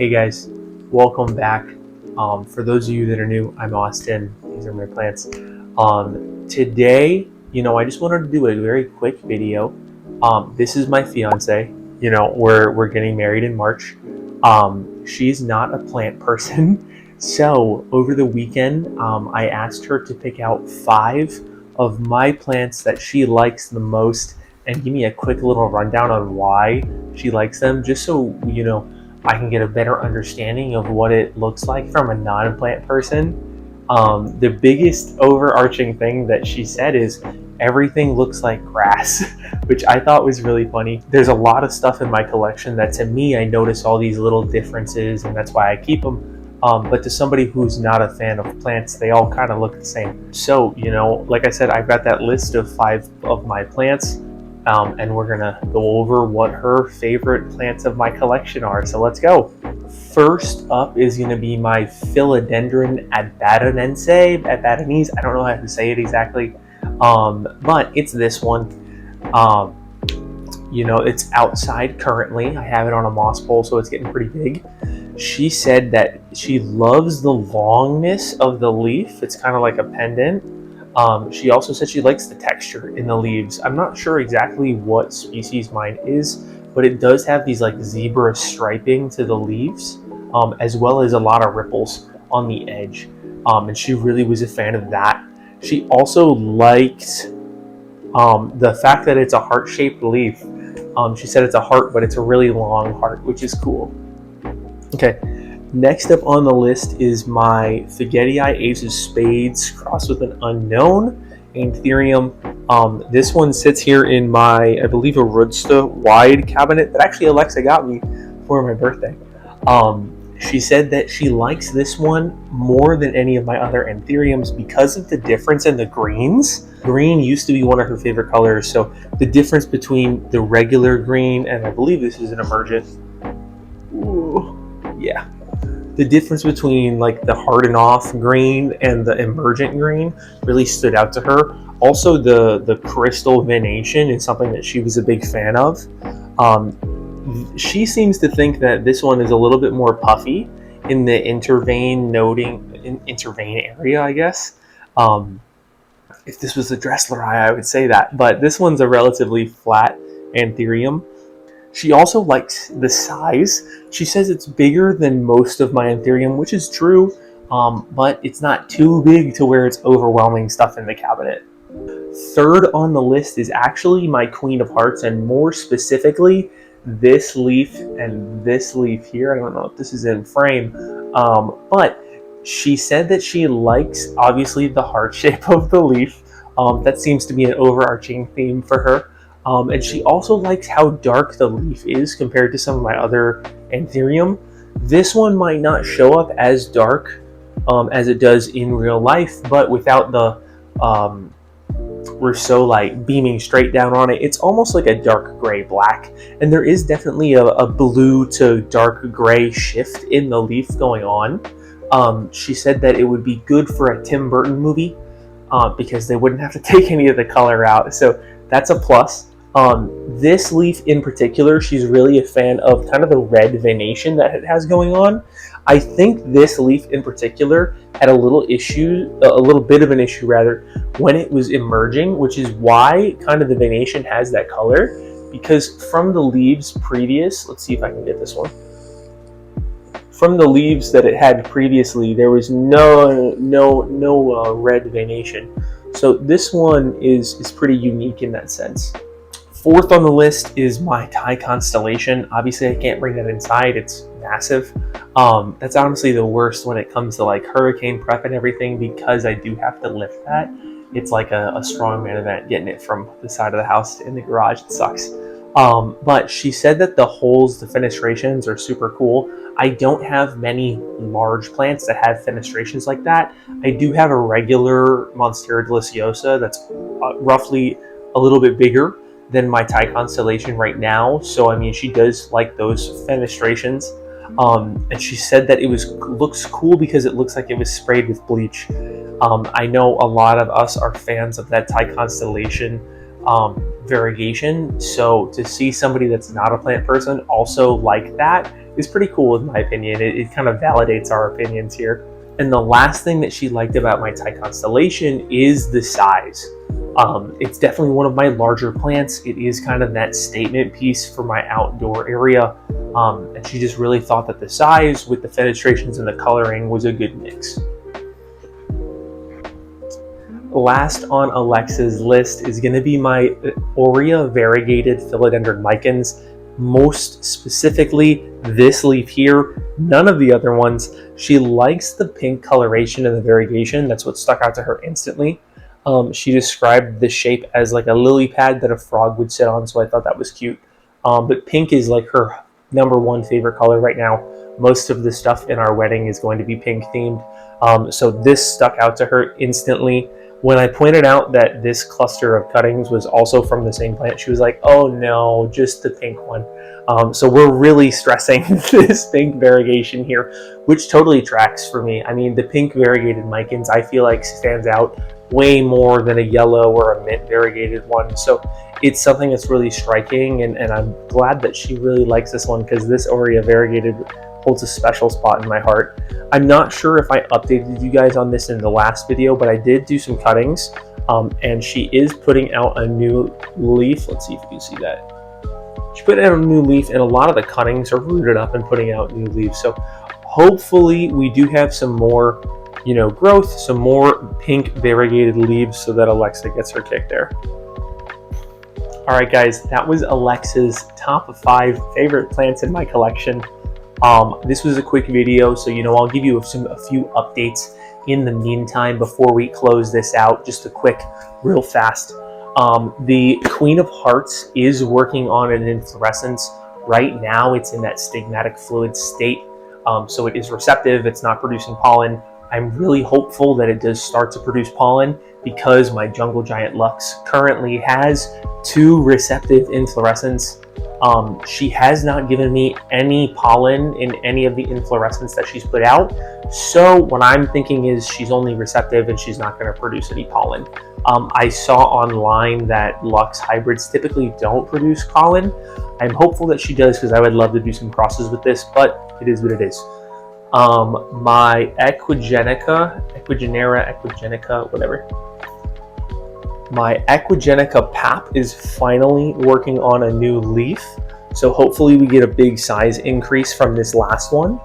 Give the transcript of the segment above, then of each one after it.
Hey guys, welcome back. For those of you that are new, I'm Austin. These are my plants. Today, I just wanted to do a very quick video. This is my fiance. We're getting married in March. She's not a plant person, so over the weekend, I asked her to pick out 5 of my plants that she likes the most, and give me a quick little rundown on why she likes them, just so I can get a better understanding of what it looks like from a non-plant person. The biggest overarching thing that she said is everything looks like grass, which I thought was really funny. There's a lot of stuff in my collection that, to me, I notice all these little differences, and that's why I keep them. But to somebody who's not a fan of plants, they all kind of look the same. So, like I said, I've got that list of 5 of my plants. And we're gonna go over what her favorite plants of my collection are. So let's go. First up is gonna be my Philodendron abatanense. I don't know how to say it exactly, but it's this one. It's outside currently. I have it on a moss pole, so it's getting pretty big. She said that she loves the longness of the leaf. It's kind of like a pendant. She also said she likes the texture in the leaves. I'm not sure exactly what species mine is, but it does have these like zebra striping to the leaves, as well as a lot of ripples on the edge. And she really was a fan of that. She also liked the fact that it's a heart-shaped leaf. She said it's a heart, but it's a really long heart, which is cool. Okay. Next up on the list is my Figetii Ace of Spades crossed with an unknown Anthurium. This one sits here in my, I believe, a Rudsta wide cabinet that actually Alexa got me for my birthday. She said that she likes this one more than any of my other Anthuriums because of the difference in the greens. Green used to be one of her favorite colors, so the difference between the regular green and I believe this is an emergent. Ooh, yeah. The difference between like the hardened off green and the emergent green really stood out to her. Also, the crystal venation is something that she was a big fan of. She seems to think that this one is a little bit more puffy in the intervein area, I guess. If this was a Dressler eye, I would say that, but this one's a relatively flat Anthurium. She also likes the size. She says it's bigger than most of my Anthurium, which is true, but it's not too big to where it's overwhelming stuff in the cabinet. Third on the list is actually my Queen of Hearts, and more specifically, this leaf and this leaf here. I don't know if this is in frame, but she said that she likes, obviously, the heart shape of the leaf. That seems to be an overarching theme for her. And she also likes how dark the leaf is compared to some of my other Anthurium. This one might not show up as dark as it does in real life, but without the Rousseau light beaming straight down on it, it's almost like a dark gray black. And there is definitely a blue to dark gray shift in the leaf going on. She said that it would be good for a Tim Burton movie because they wouldn't have to take any of the color out. So that's a plus. This leaf in particular, she's really a fan of kind of the red venation that it has going on. I think this leaf in particular had a little bit of an issue when it was emerging, which is why kind of the venation has that color, because from the leaves previous, let's see if I can get this one. From the leaves that it had previously, there was no red venation. So this one is pretty unique in that sense. Fourth on the list is my Thai constellation. Obviously, I can't bring that inside. It's massive. That's honestly the worst when it comes to like hurricane prep and everything, because I do have to lift that. It's like a strongman event getting it from the side of the house in the garage. It sucks. But she said that the holes, the fenestrations are super cool. I don't have many large plants that have fenestrations like that. I do have a regular Monstera deliciosa that's roughly a little bit bigger than my Thai constellation right now. So, I mean, she does like those fenestrations. And she said that it looks cool because it looks like it was sprayed with bleach. I know a lot of us are fans of that Thai constellation. variegation. So to see somebody that's not a plant person also like that is pretty cool in my opinion. It kind of validates our opinions here. And the last thing that she liked about my Thai constellation is the size. It's definitely one of my larger plants. It is kind of that statement piece for my outdoor area. And she just really thought that the size with the fenestrations and the coloring was a good mix. Last on Alexa's list is going to be my Aurea variegated philodendron lichens. Most specifically, this leaf here, none of the other ones. She likes the pink coloration and the variegation. That's what stuck out to her instantly. She described the shape as like a lily pad that a frog would sit on, so I thought that was cute. But pink is like her #1 favorite color right now. Most of the stuff in our wedding is going to be pink themed. So this stuck out to her instantly. When I pointed out that this cluster of cuttings was also from the same plant, she was like, oh no, just the pink one. So we're really stressing this pink variegation here, which totally tracks for me. I mean, the pink variegated lichens, I feel like stands out way more than a yellow or a mint variegated one. So it's something that's really striking, and I'm glad that she really likes this one because this Aurea variegated holds a special spot in my heart. I'm not sure if I updated you guys on this in the last video, but I did do some cuttings, and she is putting out a new leaf. Let's see if you can see that. She put out a new leaf, and a lot of the cuttings are rooted up and putting out new leaves. So hopefully we do have some more, growth, some more pink variegated leaves so that Alexa gets her kick there. All right, guys, that was Alexa's top 5 favorite plants in my collection. This was a quick video, so I'll give you a few updates in the meantime before we close this out. Just a quick, real fast. The Queen of Hearts is working on an inflorescence. Right now, it's in that stigmatic fluid state, so it is receptive. It's not producing pollen. I'm really hopeful that it does start to produce pollen because my Jungle Giant Lux currently has 2 receptive inflorescence. She has not given me any pollen in any of the inflorescence that she's put out. So what I'm thinking is she's only receptive and she's not going to produce any pollen. I saw online that Lux hybrids typically don't produce pollen. I'm hopeful that she does because I would love to do some crosses with this, but it is what it is. My Equigenica, whatever. My Equigenica Pap is finally working on a new leaf, so hopefully we get a big size increase from this last one.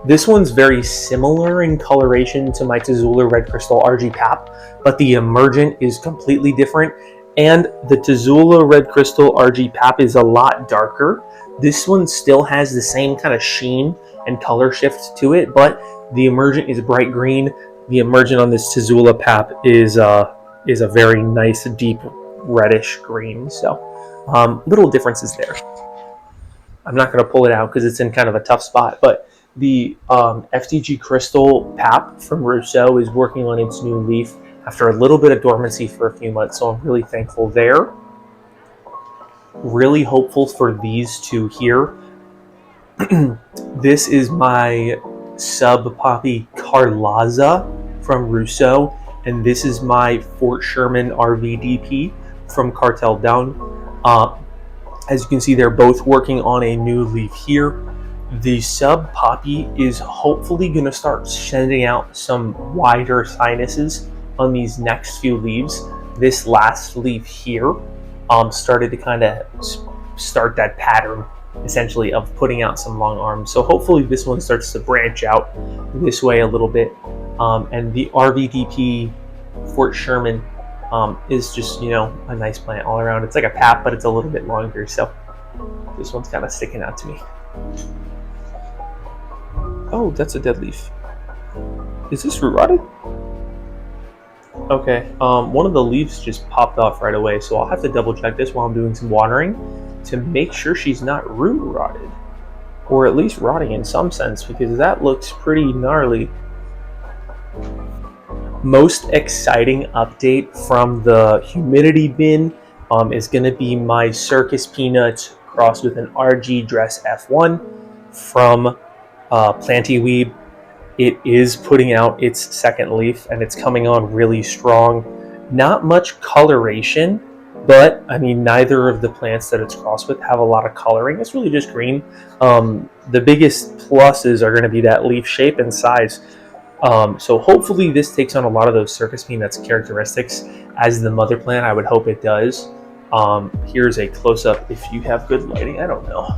This one's very similar in coloration to my Tazula Red Crystal RG Pap, but the emergent is completely different, and the Tazula Red Crystal RG Pap is a lot darker. This one still has the same kind of sheen and color shift to it, but the emergent is bright green. The emergent on this Tazula Pap is a very nice deep reddish green, so little differences there. I'm not going to pull it out because it's in kind of a tough spot, but the FTG Crystal Pap from Rousseau is working on its new leaf after a little bit of dormancy for a few months, so I'm really thankful there. Really hopeful for these two here. This is my Sub Poppy Carlaza from Rousseau, and this is my Fort Sherman RVDP from Cartel Down. As you can see, they're both working on a new leaf here. The Sub Poppy is hopefully going to start sending out some wider sinuses on these next few leaves. This last leaf here started to kind of start that pattern, essentially, of putting out some long arms. So hopefully this one starts to branch out this way a little bit. And the RVDP Fort Sherman is just, a nice plant all around. It's like a pap, but it's a little bit longer. So this one's kind of sticking out to me. Oh, that's a dead leaf. Is this root rotted? Okay, one of the leaves just popped off right away, so I'll have to double check this while I'm doing some watering to make sure she's not root rotted, or at least rotting in some sense, because that looks pretty gnarly. Most exciting update from the humidity bin is going to be my Circus Peanuts crossed with an RG Dress F1 from Planty Weed. It is putting out its second leaf, and it's coming on really strong. Not much coloration. But I mean, neither of the plants that it's crossed with have a lot of coloring. It's really just green. The biggest pluses are going to be that leaf shape and size. So hopefully this takes on a lot of those circus peanuts characteristics as the mother plant. I would hope it does. Here's a close-up if you have good lighting. I don't know.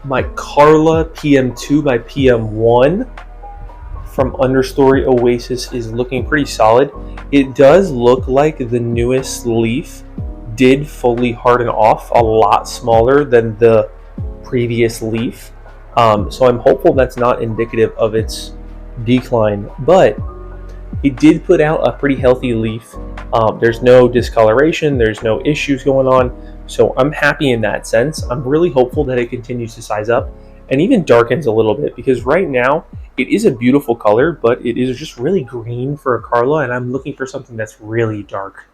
My Carla PM2 by PM1 from Understory Oasis is looking pretty solid. It does look like the newest leaf did fully harden off, a lot smaller than the previous leaf. So I'm hopeful that's not indicative of its decline, but it did put out a pretty healthy leaf. There's no discoloration, there's no issues going on, so I'm happy in that sense. I'm really hopeful that it continues to size up and even darkens a little bit, because right now it is a beautiful color, but it is just really green for a Carla, and I'm looking for something that's really dark.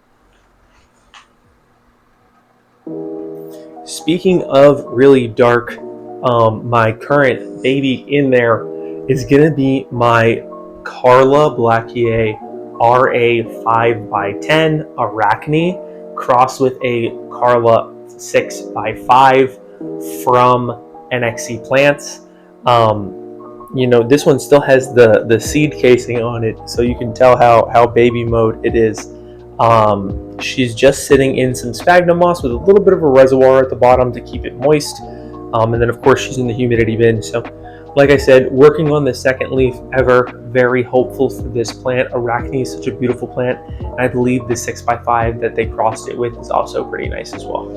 Speaking of really dark, my current baby in there is going to be my Carla Blackier RA 5x10 Arachne crossed with a Carla 6x5 from NXC Plants. You know, this one still has the seed casing on it, so you can tell how baby mode it is. She's just sitting in some sphagnum moss with a little bit of a reservoir at the bottom to keep it moist. And then of course she's in the humidity bin. So like I said, working on the second leaf ever, very hopeful for this plant. Arachne is such a beautiful plant, and I believe the 6x5 that they crossed it with is also pretty nice as well.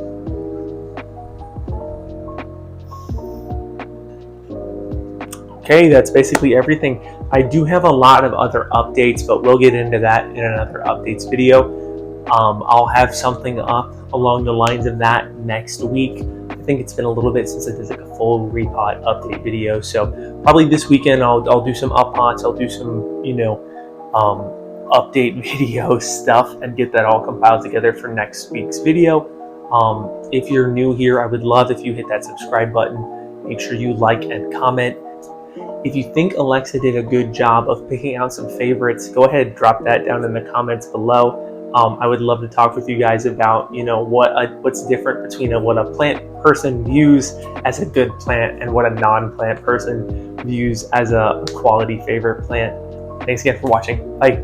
Okay, that's basically everything. I do have a lot of other updates, but we'll get into that in another updates video. I'll have something up along the lines of that next week. I think it's been a little bit since I did like a full repot update video, so probably this weekend I'll do some uppots, I'll do some, you know, update video stuff and get that all compiled together for next week's video. If you're new here, I would love if you hit that subscribe button. Make sure you like and comment. If you think Alexa did a good job of picking out some favorites, go ahead, drop that down in the comments below. I would love to talk with you guys about, you know, what's different between what a plant person views as a good plant and what a non-plant person views as a quality favorite plant. Thanks again for watching. Bye.